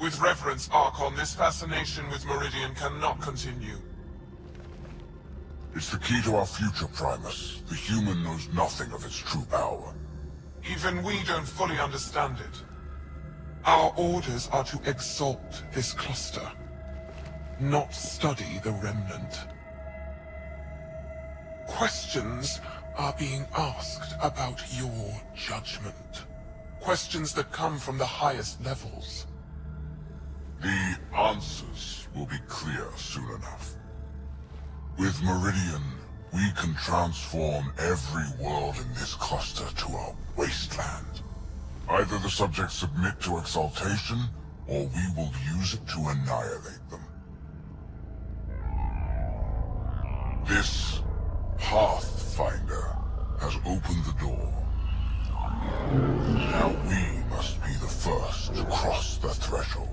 With reverence, Archon, this fascination with Meridian cannot continue. It's the key to our future, Primus. The human knows nothing of its true power. Even we don't fully understand it. Our orders are to exalt this cluster, not study the remnant. Questions are being asked about your judgment. Questions that come from the highest levels. The answers will be clear soon enough. With Meridian, we can transform every world in this cluster to a wasteland. Either the subjects submit to exaltation, or we will use it to annihilate them. This Pathfinder has opened the door. Now we must be the first to cross the threshold.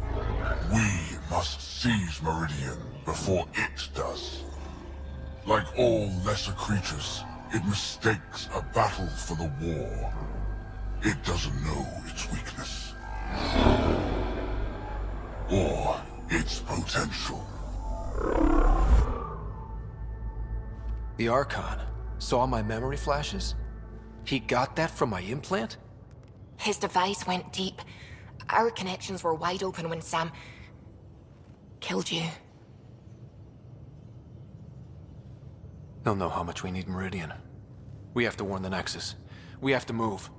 We must seize Meridian before it does. Like all lesser creatures, it mistakes a battle for the war. It doesn't know its weakness. Or its potential. The Archon saw my memory flashes? He got that from my implant? His device went deep. Our connections were wide open when Sam killed you. They'll know how much we need Meridian. We have to warn the Nexus. We have to move.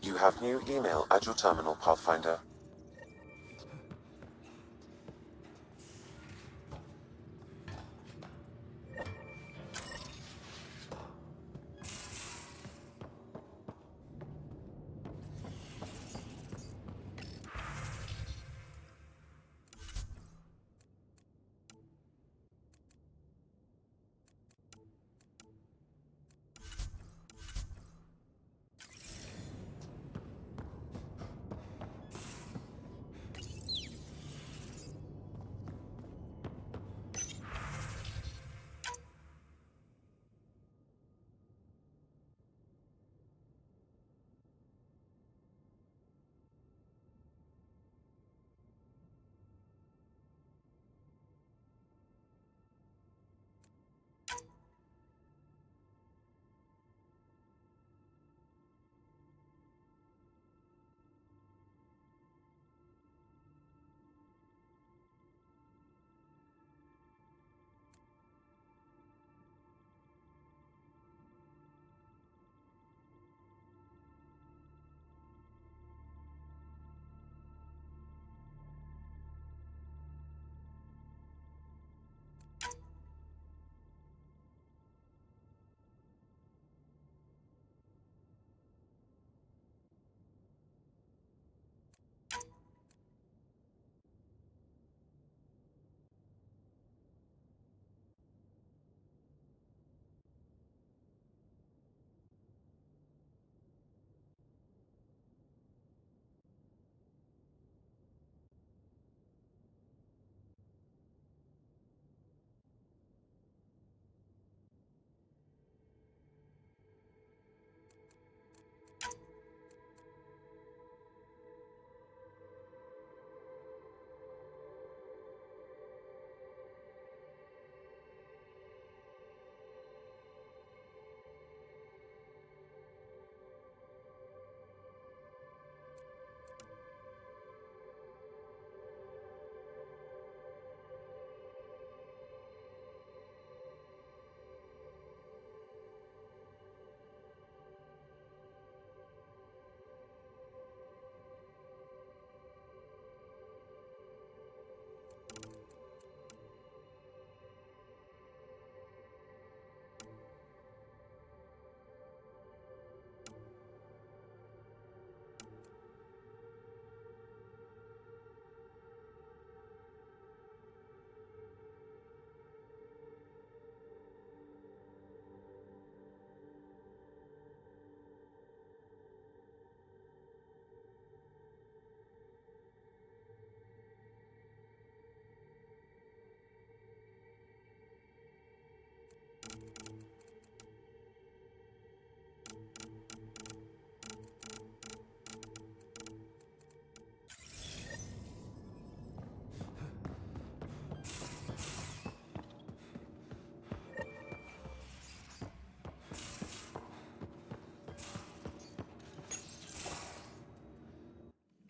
You have new email at your terminal, Pathfinder.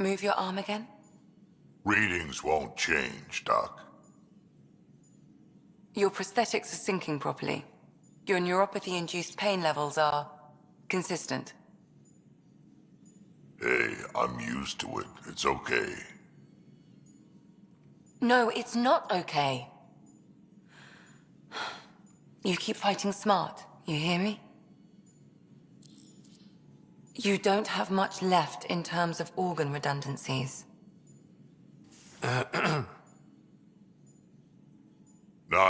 Move your arm again? Readings won't change, Doc. Your prosthetics are syncing properly. Your neuropathy-induced pain levels are consistent. Hey, I'm used to it. It's okay. No, it's not okay. You keep fighting smart, you hear me? You don't have much left in terms of organ redundancies. Nah,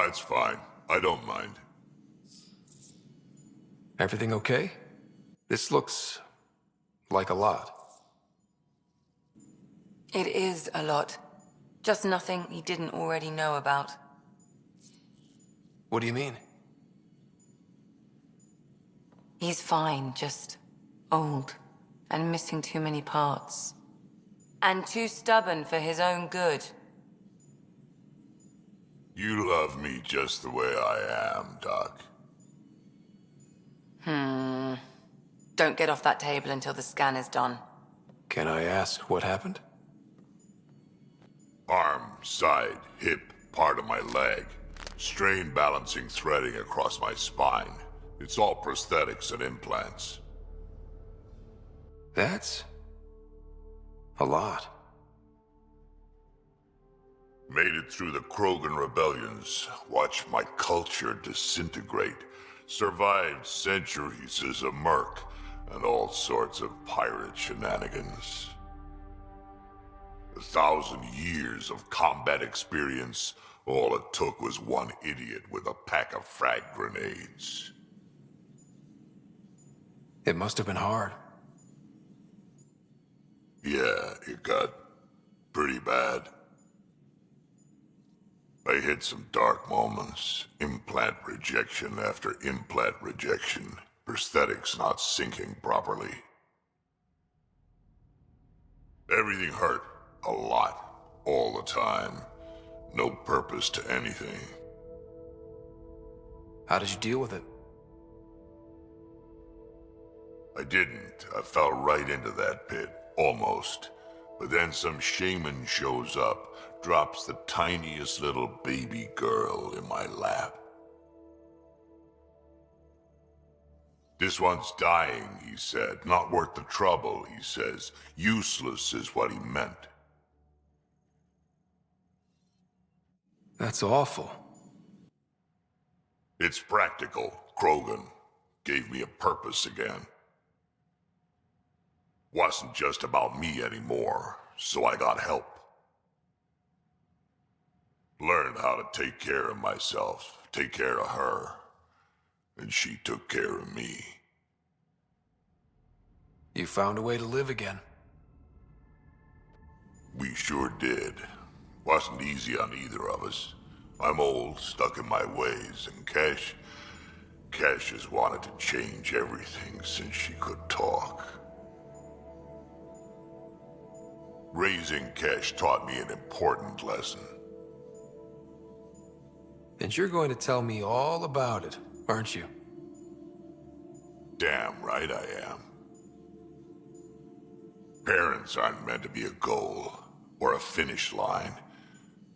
it's fine. I don't mind. Everything okay? This looks like a lot. It is a lot. Just nothing he didn't already know about. What do you mean? He's fine, just old and missing too many parts. And too stubborn for his own good. You love me just the way I am, Doc. Don't get off that table until the scan is done. Can I ask what happened? Arm, side, hip, part of my leg. Strain balancing threading across my spine. It's all prosthetics and implants. That's a lot. Made it through the Krogan rebellions. Watched my culture disintegrate. Survived centuries as a merc and all sorts of pirate shenanigans. 1,000 years of combat experience. All it took was one idiot with a pack of frag grenades. It must have been hard. Yeah, it got pretty bad. I hit some dark moments. Implant rejection after implant rejection. Prosthetics not syncing properly. Everything hurt. A lot. All the time. No purpose to anything. How did you deal with it? I didn't. I fell right into that pit. Almost. But then some shaman shows up, drops the tiniest little baby girl in my lap. This one's dying, he said. Not worth the trouble, he says. Useless is what he meant. That's awful. It's practical. Krogan gave me a purpose again. Wasn't just about me anymore, so I got help. Learned how to take care of myself, take care of her. And she took care of me. You found a way to live again. We sure did. Wasn't easy on either of us. I'm old, stuck in my ways, and Cash has wanted to change everything since she could talk. Raising Cash taught me an important lesson. And you're going to tell me all about it, aren't you? Damn right I am. Parents aren't meant to be a goal, or a finish line.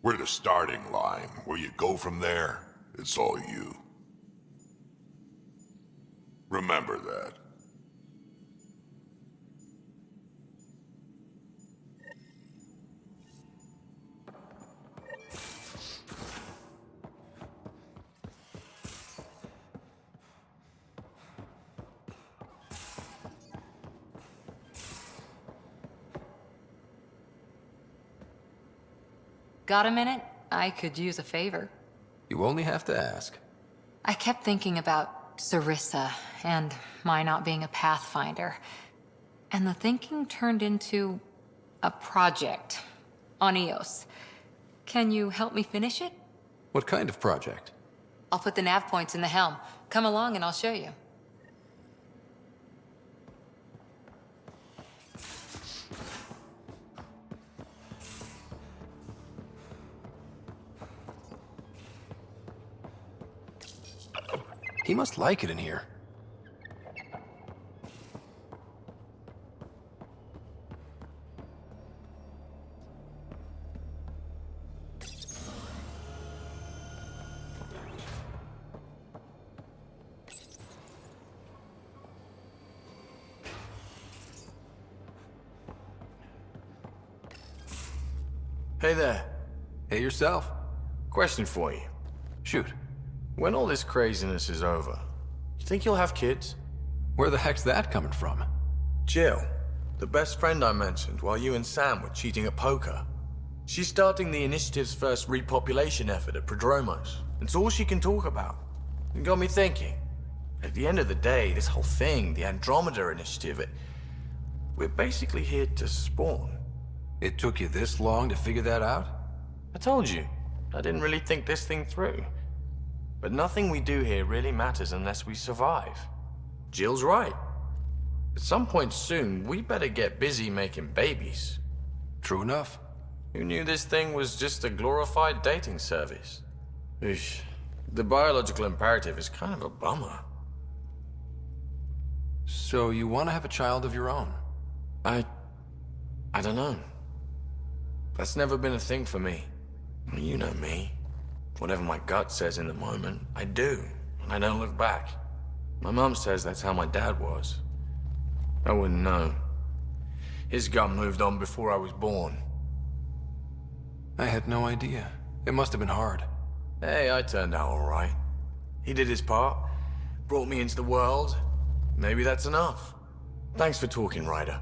We're the starting line. Where you go from there, it's all you. Remember that. Got a minute? I could use a favor. You only have to ask. I kept thinking about Sarissa and my not being a pathfinder. And the thinking turned into a project on Eos. Can you help me finish it? What kind of project? I'll put the nav points in the helm. Come along and I'll show you. He must like it in here. Hey there. Hey yourself. Question for you. Shoot. When all this craziness is over, you think you'll have kids? Where the heck's that coming from? Jill, the best friend I mentioned while you and Sam were cheating at poker. She's starting the initiative's first repopulation effort at Prodromos. It's all she can talk about. It got me thinking. At the end of the day, this whole thing, the Andromeda initiative, we're basically here to spawn. It took you this long to figure that out? I told you, I didn't really think this thing through. But nothing we do here really matters unless we survive. Jill's right. At some point soon, we better get busy making babies. True enough. Who knew this thing was just a glorified dating service? Eesh. The biological imperative is kind of a bummer. So you want to have a child of your own? I don't know. That's never been a thing for me. You know me. Whatever my gut says in the moment, I do, and I don't look back. My mom says that's how my dad was. I wouldn't know. His gut moved on before I was born. I had no idea. It must have been hard. Hey, I turned out all right. He did his part, brought me into the world. Maybe that's enough. Thanks for talking, Ryder.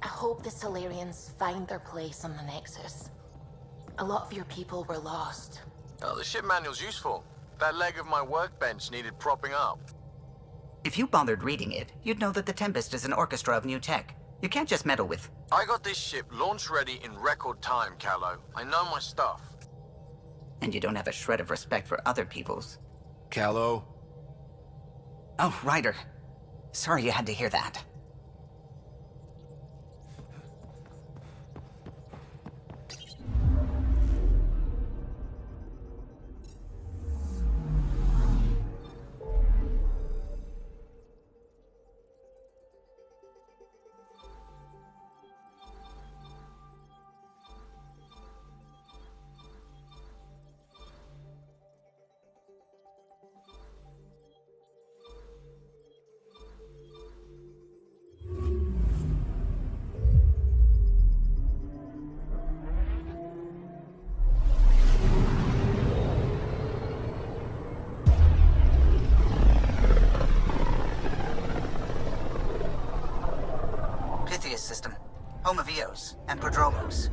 I hope the Solarians find their place on the Nexus. A lot of your people were lost. Oh, the ship manual's useful. That leg of my workbench needed propping up. If you bothered reading it, you'd know that the Tempest is an orchestra of new tech. You can't just meddle with... I got this ship launch ready in record time, Callow. I know my stuff. And you don't have a shred of respect for other people's. Callow? Oh, Ryder. Sorry you had to hear that. System, home of Eos and Prodromos.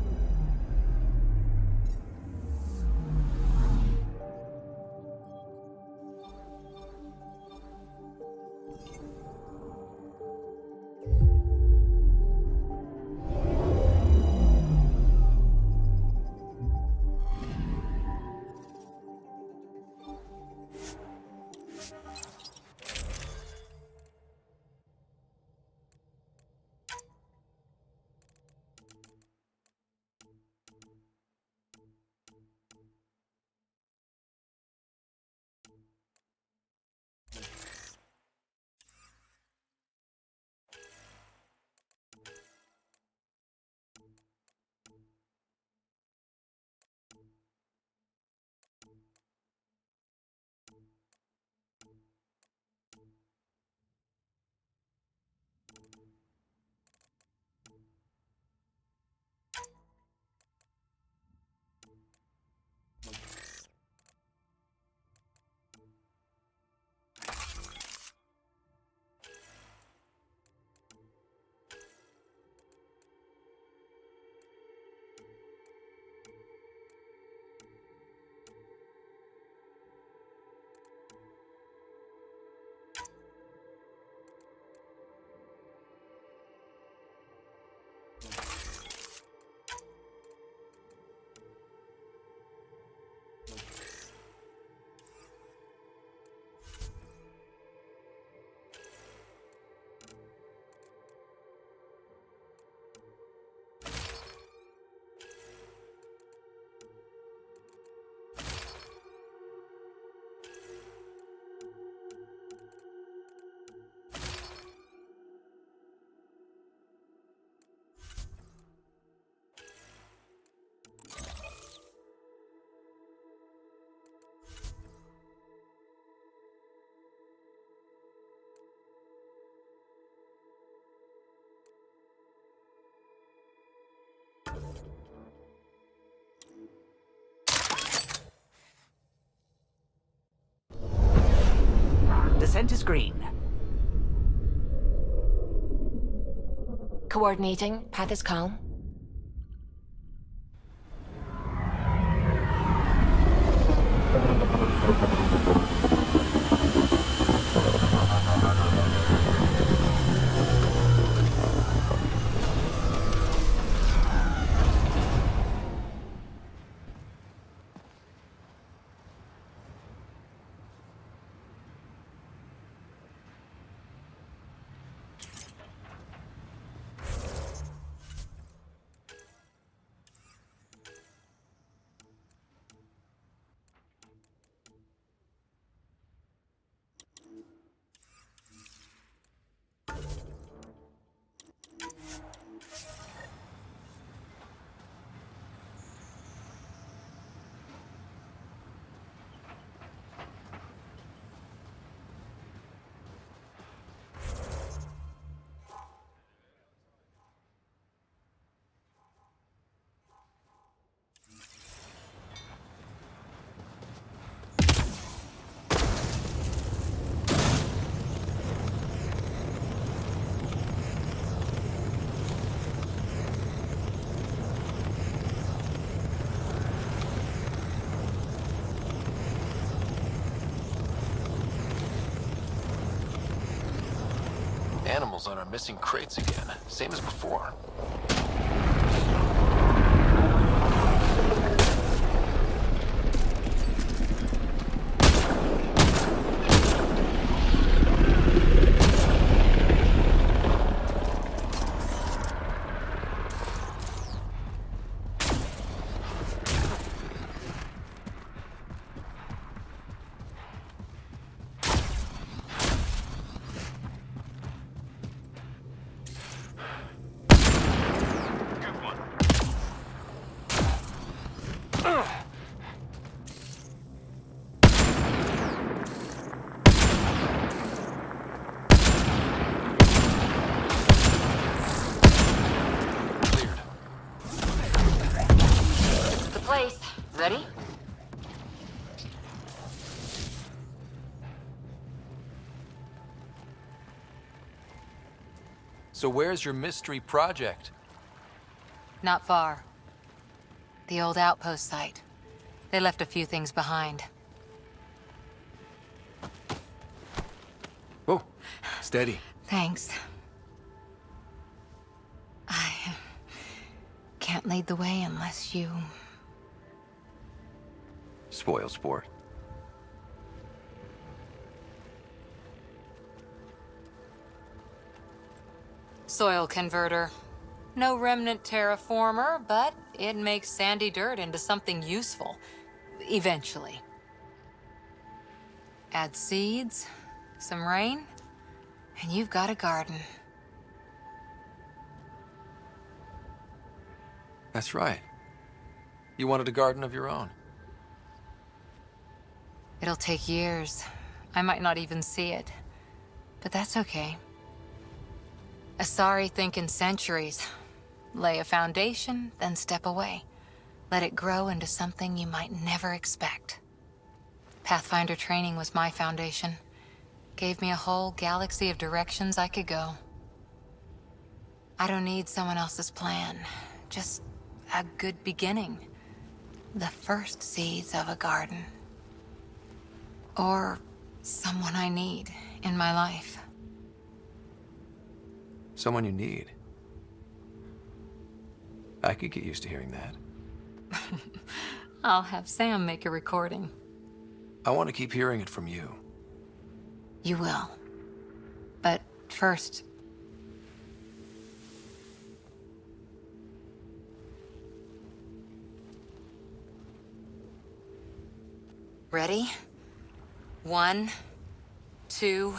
scent is green. Coordinating. Path is calm. Animals on our missing crates again, same as before. Place. Ready? So where's your mystery project? Not far. The old outpost site. They left a few things behind. Oh, steady. Thanks. I can't lead the way unless you... Spoil sport. Soil converter. No remnant terraformer, but it makes sandy dirt into something useful. Eventually. Add seeds, some rain, and you've got a garden. That's right. You wanted a garden of your own. It'll take years. I might not even see it. But that's okay. Asari think in centuries. Lay a foundation, then step away. Let it grow into something you might never expect. Pathfinder training was my foundation. Gave me a whole galaxy of directions I could go. I don't need someone else's plan. Just a good beginning. The first seeds of a garden. Or someone I need in my life. Someone you need. I could get used to hearing that. I'll have Sam make a recording. I want to keep hearing it from you. You will. But first... Ready? 1, 2...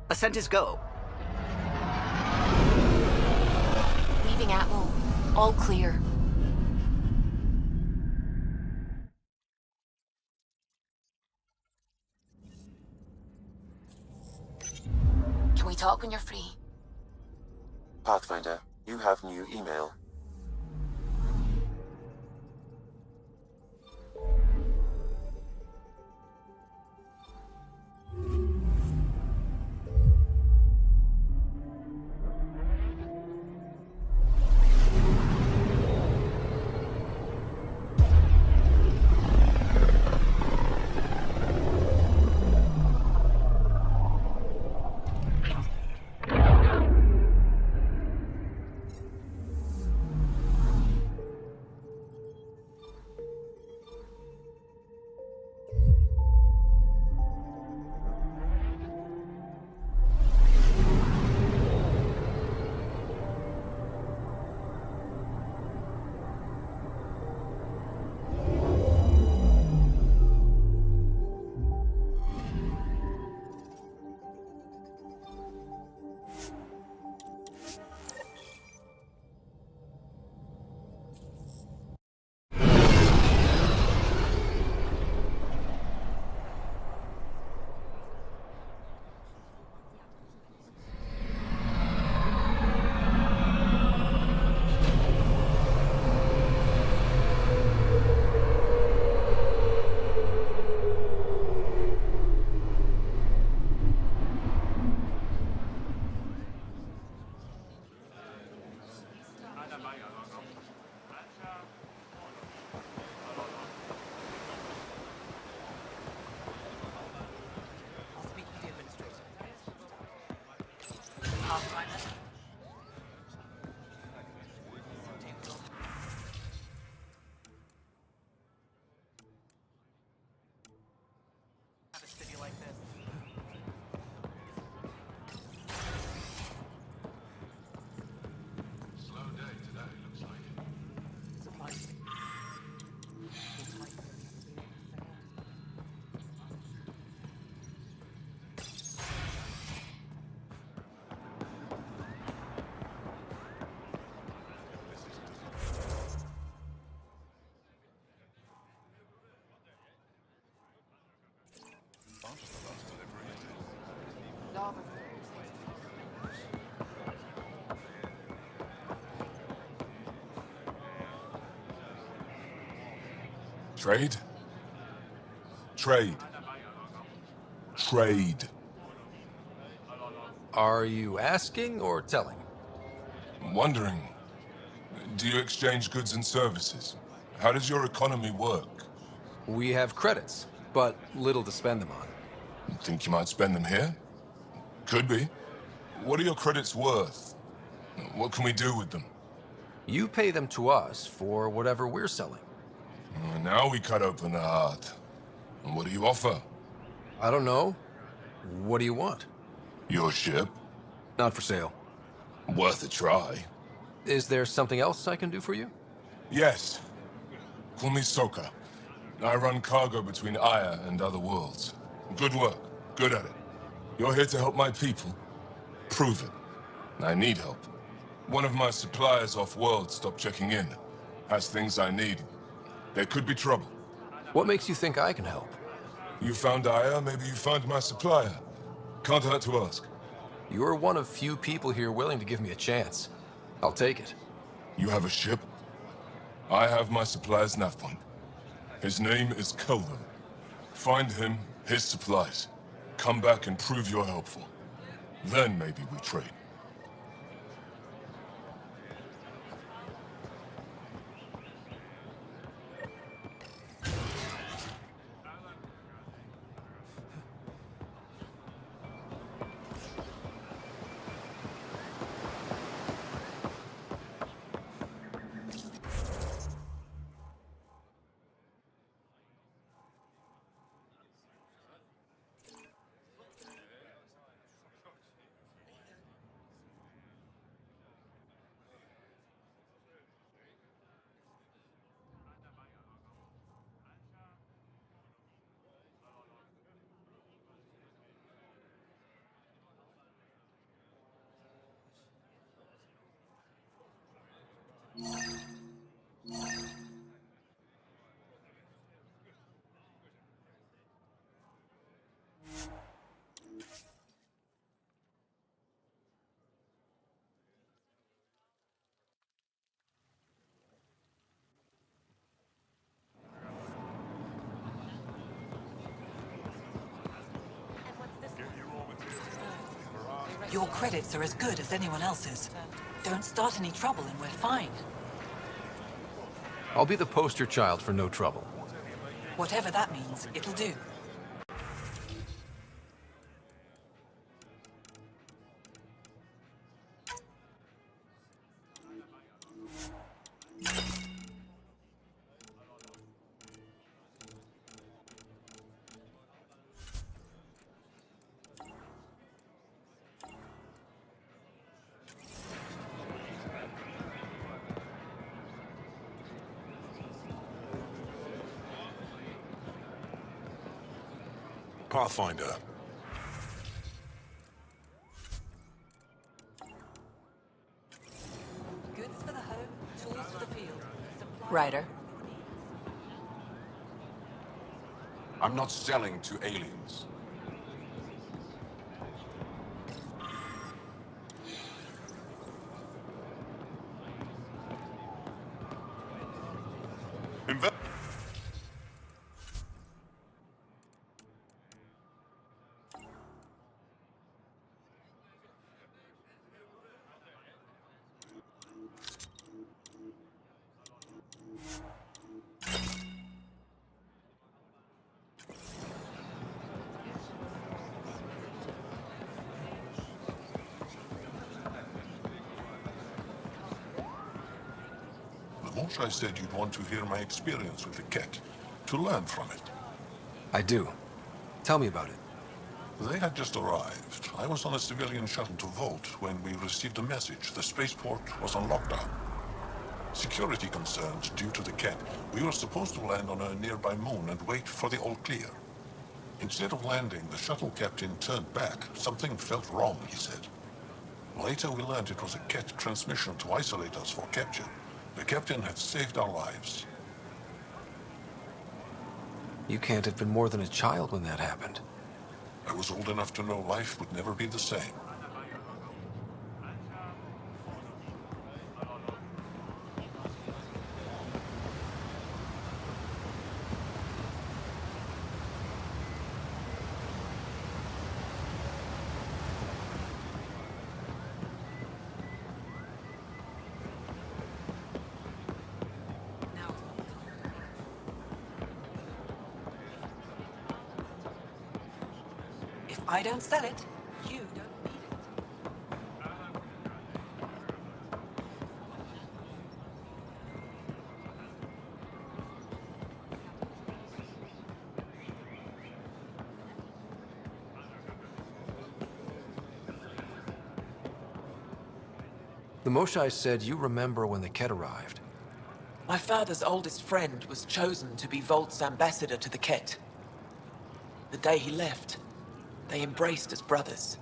Ascent is go. Leaving Atmo. All clear. Can we talk when you're free? Pathfinder, you have new email. Trade? Trade. Trade. Are you asking or telling? I'm wondering, do you exchange goods and services? How does your economy work? We have credits, but little to spend them on. You think you might spend them here? Could be. What are your credits worth? What can we do with them? You pay them to us for whatever we're selling. Now we cut open the heart. And what do you offer? I don't know. What do you want? Your ship? Not for sale. Worth a try. Is there something else I can do for you? Yes. Call me Soka. I run cargo between Aya and other worlds. Good work. Good at it. You're here to help my people? Prove it. I need help. One of my suppliers off-world stopped checking in. Has things I need. There could be trouble. What makes you think I can help? You found Aya, maybe you found my supplier. Can't hurt to ask. You're one of few people here willing to give me a chance. I'll take it. You have a ship? I have my supplier's nav point. His name is Kelvin. Find him, his supplies. Come back and prove you're helpful. Then maybe we trade. Your credits are as good as anyone else's. Don't start any trouble and we're fine. I'll be the poster child for no trouble. Whatever that means, it'll do. Pathfinder. Goods for the home, tools for the field. Ryder. I'm not selling to aliens. Inve- The Moshe said you'd want to hear my experience with the Ket, to learn from it. I do. Tell me about it. They had just arrived. I was on a civilian shuttle to Volt when we received a message. The spaceport was on lockdown. Security concerns due to the Ket. We were supposed to land on a nearby moon and wait for the all clear. Instead of landing, the shuttle captain turned back. Something felt wrong, he said. Later we learned it was a Ket transmission to isolate us for capture. The captain had saved our lives. You can't have been more than a child when that happened. I was old enough to know life would never be the same. If I don't sell it, you don't need it. The Moshe said you remember when the Ket arrived. My father's oldest friend was chosen to be Volt's ambassador to the Ket. The day he left, they embraced as brothers.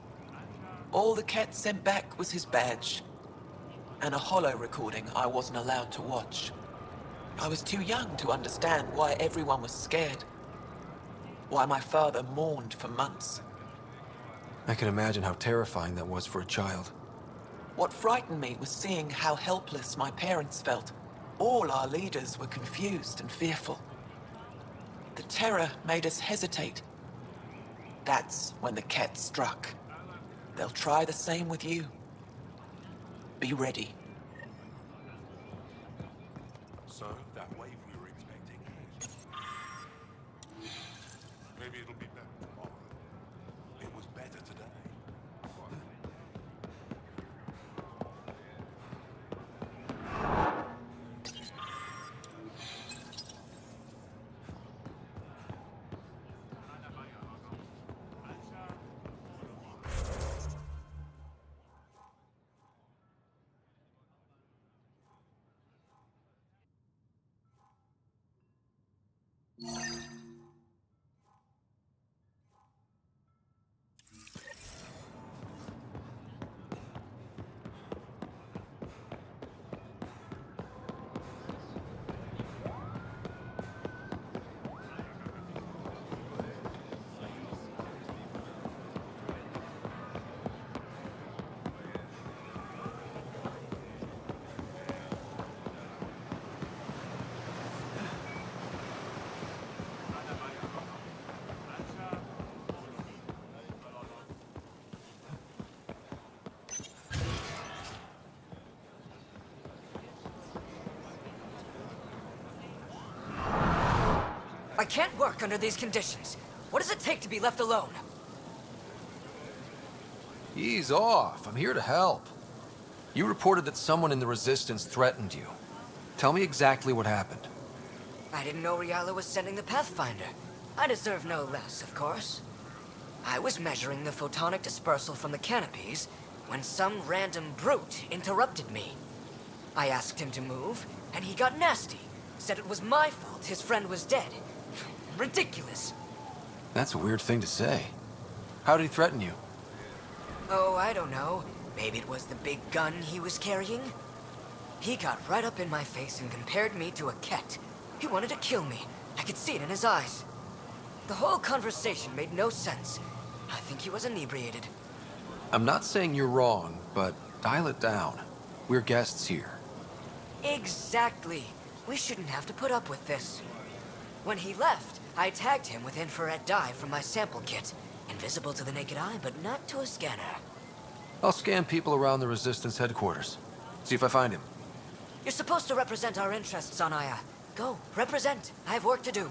All the Ket sent back was his badge, and a holo recording I wasn't allowed to watch. I was too young to understand why everyone was scared, why my father mourned for months. I can imagine how terrifying that was for a child. What frightened me was seeing how helpless my parents felt. All our leaders were confused and fearful. The terror made us hesitate. That's when the Ket struck. They'll try the same with you. Be ready. So, that wave we were expecting is... Maybe it'll be better tomorrow. It was better today. I can't work under these conditions. What does it take to be left alone? Ease off. I'm here to help. You reported that someone in the Resistance threatened you. Tell me exactly what happened. I didn't know Riala was sending the Pathfinder. I deserve no less, of course. I was measuring the photonic dispersal from the canopies when some random brute interrupted me. I asked him to move, and he got nasty. Said it was my fault his friend was dead. Ridiculous. That's a weird thing to say. How did he threaten you? Oh, I don't know. Maybe it was the big gun he was carrying? He got right up in my face and compared me to a cat. He wanted to kill me. I could see it in his eyes. The whole conversation made no sense. I think he was inebriated. I'm not saying you're wrong, but dial it down. We're guests here. Exactly. We shouldn't have to put up with this. When he left, I tagged him with infrared dye from my sample kit. Invisible to the naked eye, but not to a scanner. I'll scan people around the Resistance headquarters. See if I find him. You're supposed to represent our interests on Aya. Go, represent. I have work to do.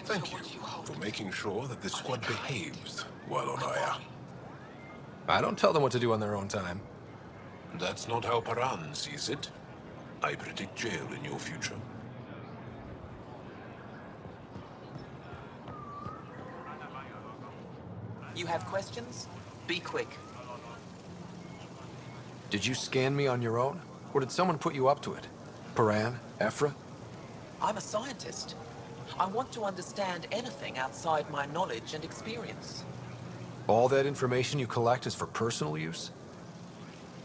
Thank you for making sure that the squad behaves while on Aya. I don't tell them what to do on their own time. That's not how Paran sees it. I predict jail in your future. You have questions? Be quick. Did you scan me on your own? Or did someone put you up to it? Paran? Ephra? I'm a scientist. I want to understand anything outside my knowledge and experience. All that information you collect is for personal use?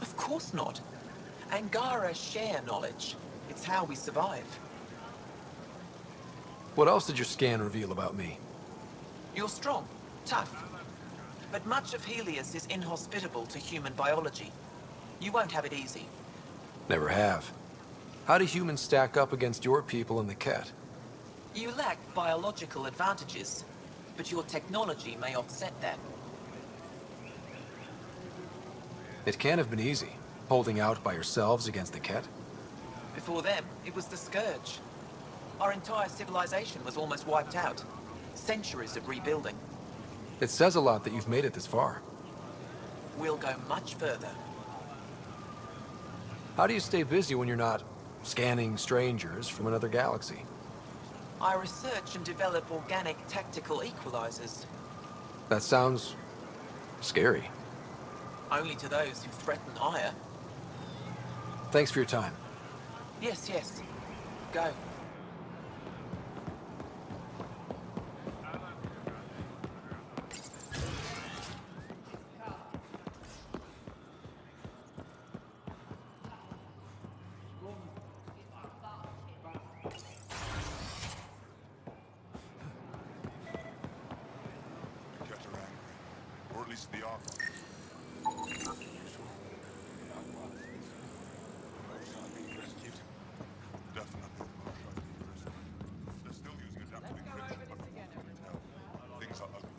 Of course not. Angara share knowledge. It's how we survive. What else did your scan reveal about me? You're strong, tough. But much of Helios is inhospitable to human biology. You won't have it easy. Never have. How do humans stack up against your people in the Ket? You lack biological advantages, but your technology may offset that. It can't have been easy, holding out by yourselves against the Ket. Before them, it was the Scourge. Our entire civilization was almost wiped out. Centuries of rebuilding. It says a lot that you've made it this far. We'll go much further. How do you stay busy when you're not scanning strangers from another galaxy? I research and develop organic tactical equalizers. That sounds scary. Only to those who threaten Aya. Thanks for your time. Yes, yes. Go. Or at least the Archon. Definitely. They're still using adaptive encryption, but from what we can tell, things are ugly.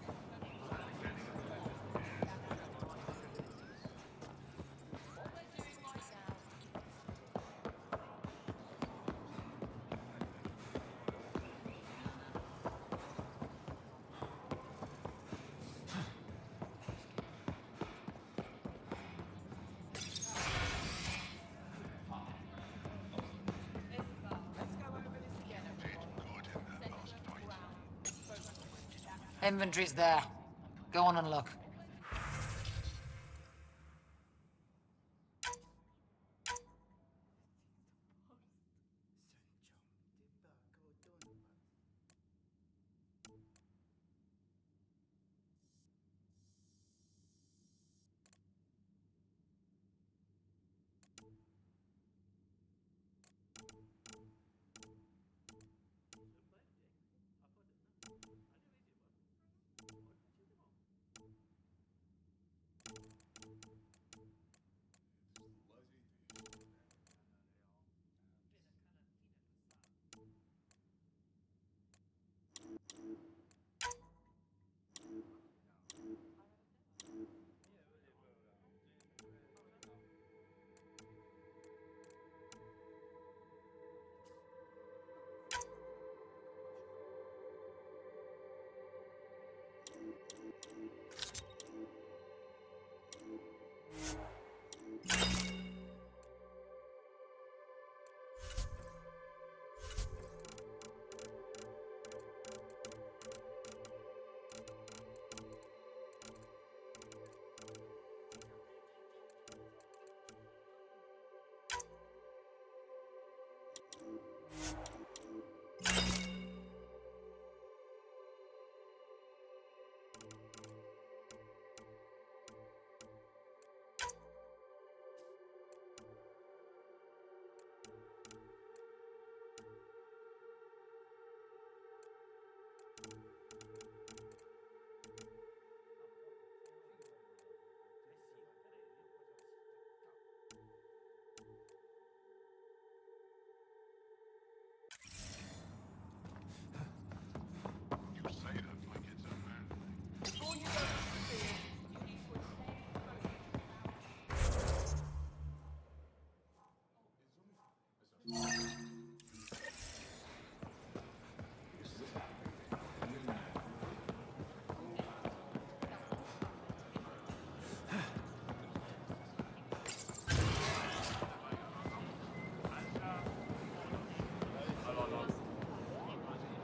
Inventory's there. Go on and look.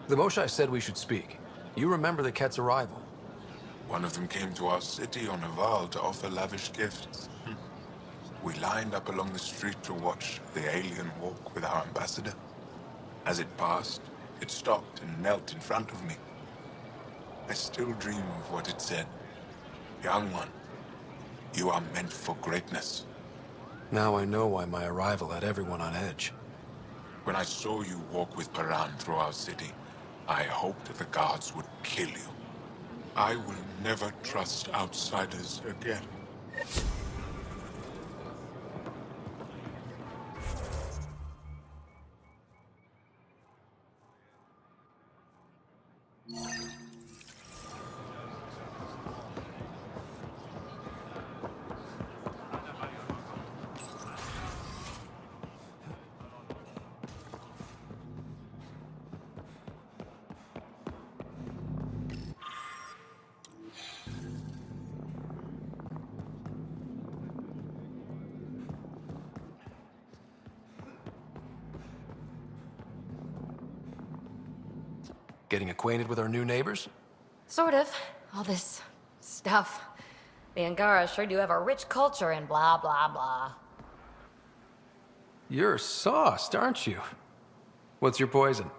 The Moshae said we should speak. You remember the Ket's arrival? One of them came to our city on a vow to offer lavish gifts. We lined up along the street to watch the alien walk with our ambassador. As it passed, it stopped and knelt in front of me. I still dream of what it said. Young one, you are meant for greatness. Now I know why my arrival had everyone on edge. When I saw you walk with Paran through our city, I hoped the guards would kill you. I will never trust outsiders again. Getting acquainted with our new neighbors? Sort of. All this stuff. The Angara sure do have a rich culture and blah, blah, blah. You're sauced, aren't you? What's your poison?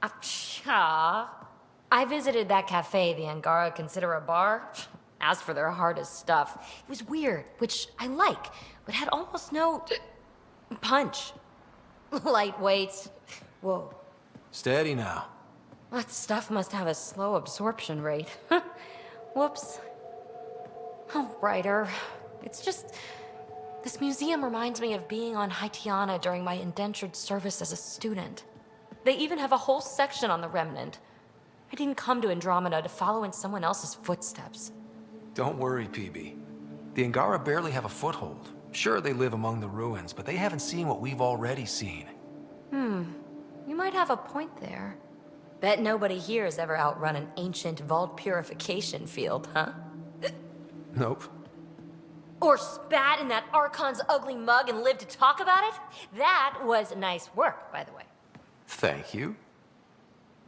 I visited that cafe the Angara consider a bar. Asked for their hardest stuff. It was weird, which I like, but had almost no punch. Lightweight. Whoa. Steady now. That stuff must have a slow absorption rate. Whoops. Oh, writer. It's just... This museum reminds me of being on Haitiana during my indentured service as a student. They even have a whole section on the Remnant. I didn't come to Andromeda to follow in someone else's footsteps. Don't worry, PB. The Angara barely have a foothold. Sure, they live among the ruins, but they haven't seen what we've already seen. You might have a point there. Bet nobody here has ever outrun an ancient vault purification field, huh? Nope. Or spat in that Archon's ugly mug and lived to talk about it? That was nice work, by the way. Thank you.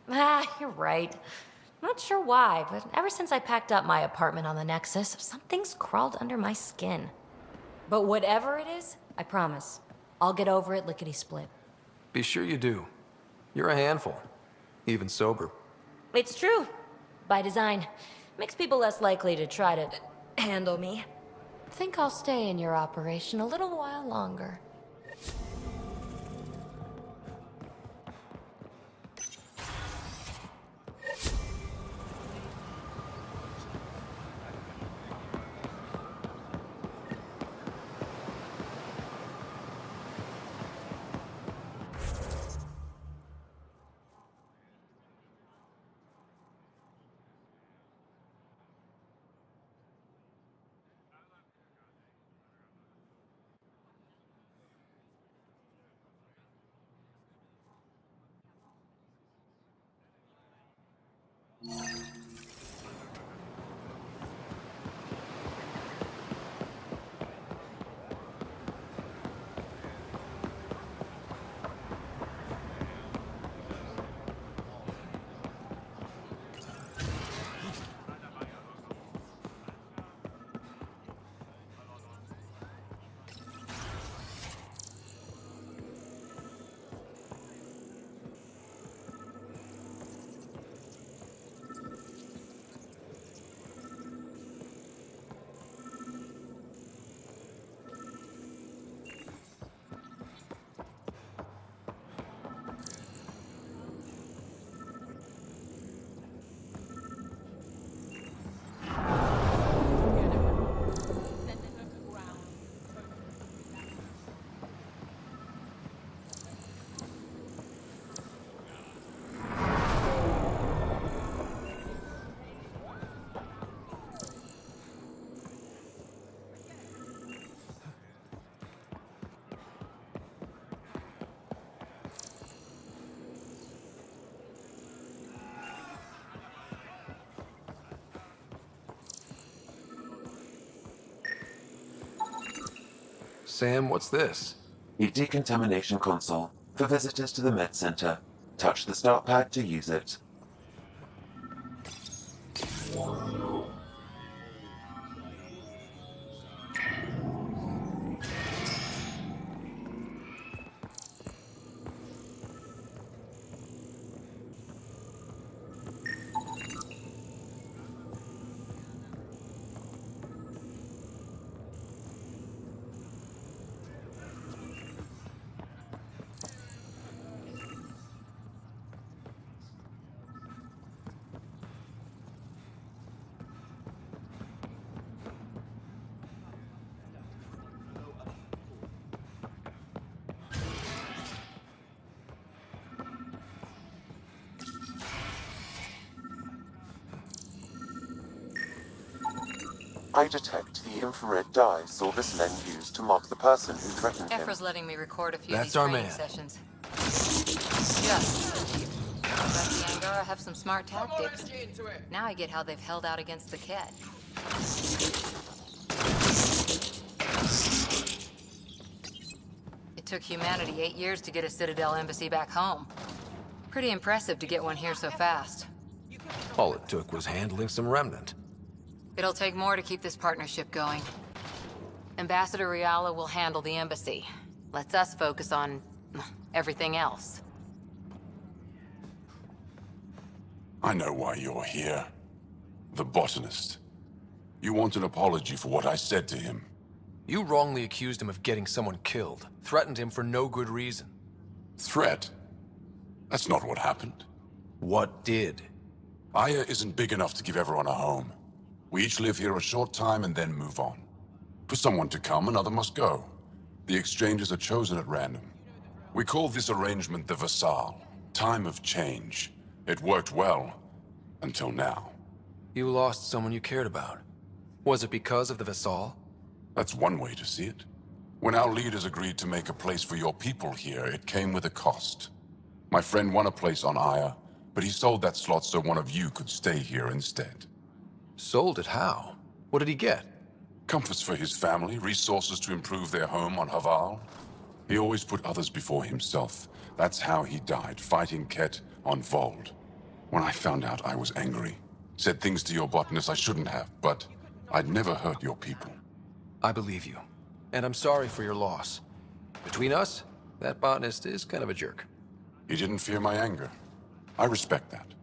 You're right. Not sure why, but ever since I packed up my apartment on the Nexus, something's crawled under my skin. But whatever it is, I promise, I'll get over it lickety-split. Be sure you do. You're a handful. Even sober. It's true. By design. Makes people less likely to try to handle me. Think I'll stay in your operation a little while longer. Sam, what's this? A decontamination console for visitors to the med center. Touch the start pad to use it. I detect the infrared dye Sorvis Len used to mark the person who threatened him. Efra's letting me record a few That's of these our training man. sessions. Just. But the Angara have some smart tactics. Now I get how they've held out against the Ket. It took humanity 8 years to get a Citadel embassy back home. Pretty impressive to get one here so fast. All it took was handling some remnant. It'll take more to keep this partnership going. Ambassador Riala will handle the embassy. Lets us focus on everything else. I know why you're here. The botanist. You want an apology for what I said to him. You wrongly accused him of getting someone killed. Threatened him for no good reason. Threat? That's not what happened. What did? Aya isn't big enough to give everyone a home. We each live here a short time and then move on. For someone to come, another must go. The exchanges are chosen at random. We call this arrangement the Vassal. Time of change. It worked well. Until now. You lost someone you cared about. Was it because of the Vassal? That's one way to see it. When our leaders agreed to make a place for your people here, it came with a cost. My friend won a place on Aya, but he sold that slot so one of you could stay here instead. Sold it how? What did he get? Comforts for his family, resources to improve their home on Haval. He always put others before himself. That's how he died, fighting Ket on Vold. When I found out, I was angry. Said things to your botanist I shouldn't have, but I'd never hurt your people. I believe you. And I'm sorry for your loss. Between us, that botanist is kind of a jerk. He didn't fear my anger. I respect that.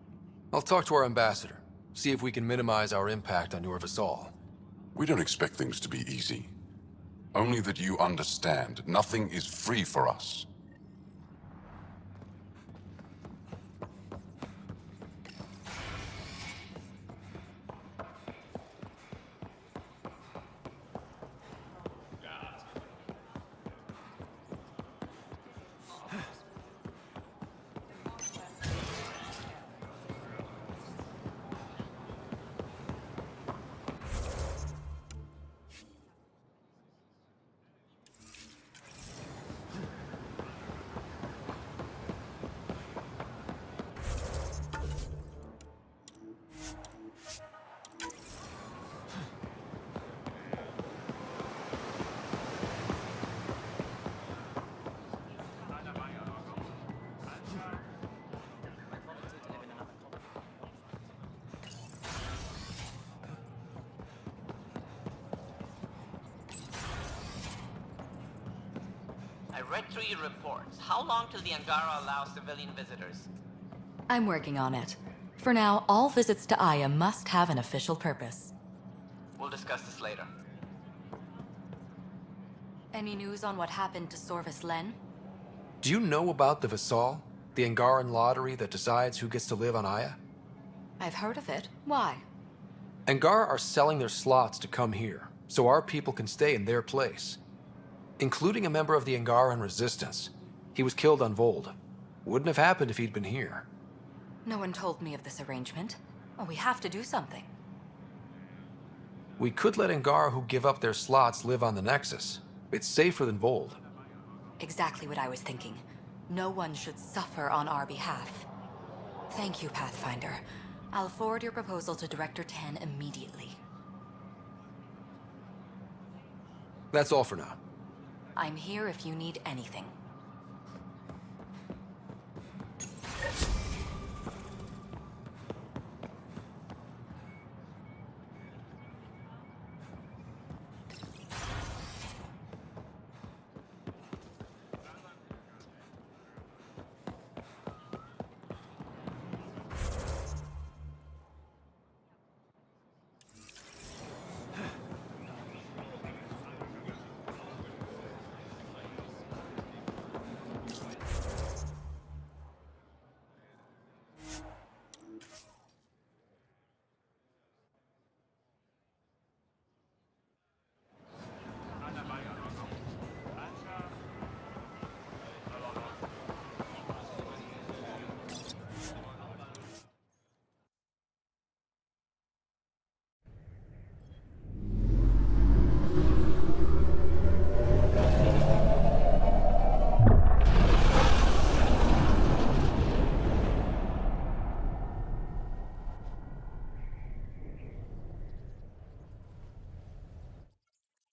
I'll talk to our ambassador. See if we can minimize our impact on your Vassal. We don't expect things to be easy. Only that you understand, nothing is free for us. I read through your reports. How long till the Angara allows civilian visitors? I'm working on it. For now, all visits to Aya must have an official purpose. We'll discuss this later. Any news on what happened to Sorvis Len? Do you know about the Vassal? The Angaran lottery that decides who gets to live on Aya? I've heard of it. Why? Angara are selling their slots to come here, so our people can stay in their place. Including a member of the Angaran resistance. He was killed on Vold. Wouldn't have happened if he'd been here. No one told me of this arrangement. Well, we have to do something. We could let Angara who give up their slots live on the Nexus. It's safer than Vold. Exactly what I was thinking. No one should suffer on our behalf. Thank you, Pathfinder. I'll forward your proposal to Director 10 immediately. That's all for now. I'm here if you need anything.